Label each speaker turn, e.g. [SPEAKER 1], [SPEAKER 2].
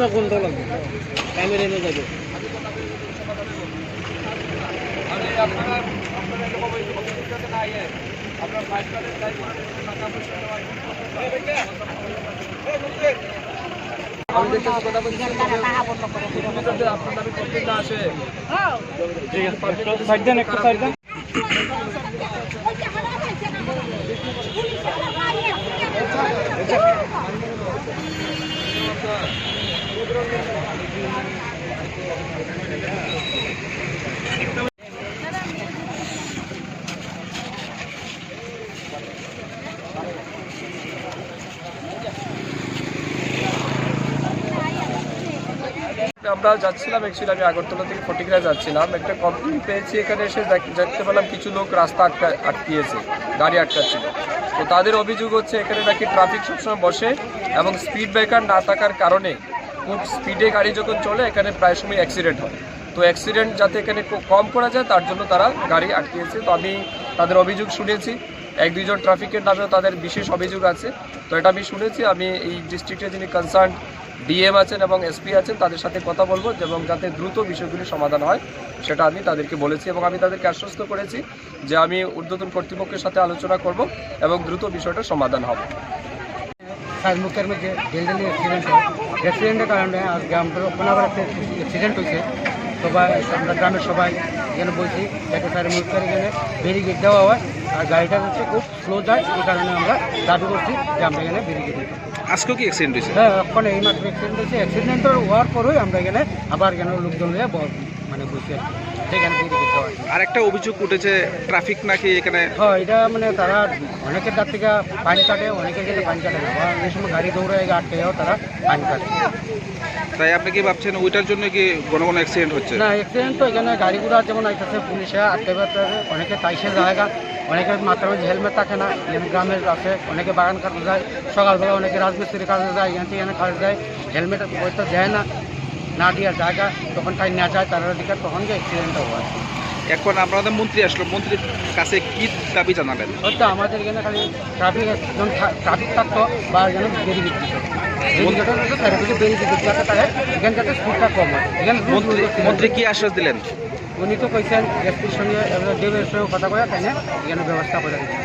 [SPEAKER 1] ঘন্টা লাগবে ক্যামেরা এনে যাবে
[SPEAKER 2] আমি দেখতেছি কথা বলছি আপনার নামে কমপ্লেন না আসে
[SPEAKER 1] ঠিক আছে সাইড দেন একটু সাইড দেন
[SPEAKER 2] আমরা যাচ্ছিলাম অ্যাকচুয়ালি আমি আগরতলা থেকে ফটিকরা যাচ্ছিলাম একটা কমপ্লেন পেয়েছি এখানে এসে দেখতে পেলাম কিছু লোক রাস্তা আটকিয়েছে গাড়ি আটকাচ্ছিল তো তাদের অভিযোগ হচ্ছে এখানে নাকি ট্রাফিক সবসময় বসে এবং স্পিড ব্রেকার না থাকার কারণে খুব স্পিডে গাড়ি যখন চলে এখানে প্রায় সময় অ্যাক্সিডেন্ট হয় তো অ্যাক্সিডেন্ট যাতে এখানে কম করা যায় তার জন্য তারা গাড়ি আটকিয়েছে তো আমি তাদের অভিযোগ শুনেছি এক দুইজন ট্রাফিকের নামেও তাদের বিশেষ অভিযোগ আছে তো এটা আমি শুনেছি আমি এই ডিস্ট্রিক্টে যিনি কনসার্ন ডিএম আছেন এবং এসপি আছেন তাদের সাথে কথা বলবো এবং যাতে দ্রুত বিষয়গুলি সমাধান হয় সেটা আমি তাদেরকে বলেছি এবং আমি তাদেরকে আশ্বস্ত করেছি যে আমি ঊর্ধ্বতন কর্তৃপক্ষের সাথে আলোচনা করব এবং দ্রুত বিষয়টা সমাধান হবে
[SPEAKER 1] মুখের মধ্যে ডেলি অ্যাক্সিডেন্ট হয় অ্যাক্সিডেন্টের কারণে আজকে আমাদের ওখানে আবার একটা অ্যাক্সিডেন্ট হয়েছে সবাই আমরা গ্রামের সবাই এখানে বলছি যাতে স্যার মুখের এখানে ব্যারিকেড দেওয়া হয় আর গাড়িটা হচ্ছে খুব স্লো যায় এই কারণে আমরা দাবি করছি যে আমরা এখানে ব্যারিকেড দিই
[SPEAKER 3] আজকেও কি অ্যাক্সিডেন্ট হয়েছে?
[SPEAKER 1] হ্যাঁ ওখানে এইমাত্র অ্যাক্সিডেন্ট হয়েছে অ্যাক্সিডেন্টের হওয়ার পরেই আমরা এখানে আবার এখানে লোকজন নিয়ে মানে বসে আর সেখানে ব্যারিকেড দেওয়া হয়
[SPEAKER 3] আর একটা অভিযোগ উঠেছে ট্রাফিক নাকি এখানে
[SPEAKER 1] হ্যাঁ এটা মানে তারা অনেকের কাছ থেকে পানি কাটে অনেকের কাছে পানি কাটে না অনেক সময় গাড়ি দৌড়ে আটকে যাও তারা পানি কাটে
[SPEAKER 3] তাই আপনি কি ভাবছেন ওইটার জন্য কি ঘন ঘন অ্যাক্সিডেন্ট হচ্ছে?
[SPEAKER 1] না অ্যাক্সিডেন্ট তো এখানে গাড়িগুলো যেমন আইতেছে পুলিশে আটকে বেড়াতে অনেকে তাইসে জায়গা অনেকের মাথার মধ্যে হেলমেট থাকে না এখানে গ্রামের আছে অনেকে বাগান কাটতে যায় সকালবেলা অনেকে রাজমিস্ত্রি কাজে যায় এখান থেকে এখানে কাজে যায় হেলমেট হয়তো দেয় না না দেওয়ার জায়গা তখন টাইম না যায় তারা দিকে তখন যে অ্যাক্সিডেন্টটা হয়
[SPEAKER 3] এখন আপনাদের মন্ত্রী আসলো মন্ত্রীর কাছে কি দাবি জানাবেন?
[SPEAKER 1] হয়তো আমাদের এখানে খালি ট্রাফিক থাকতো বা যেন ব্যারিকেড দিত ব্যারিকেড তারা এখানে যাতে স্পিডটা কম হয় এখানে
[SPEAKER 3] মন্ত্রী কি আশ্বাস দিলেন?
[SPEAKER 1] উনি তো কইছেন এসপির সঙ্গে ডিএমের সঙ্গে কথা কয়ে তাই না এখানে ব্যবস্থা করে দিচ্ছে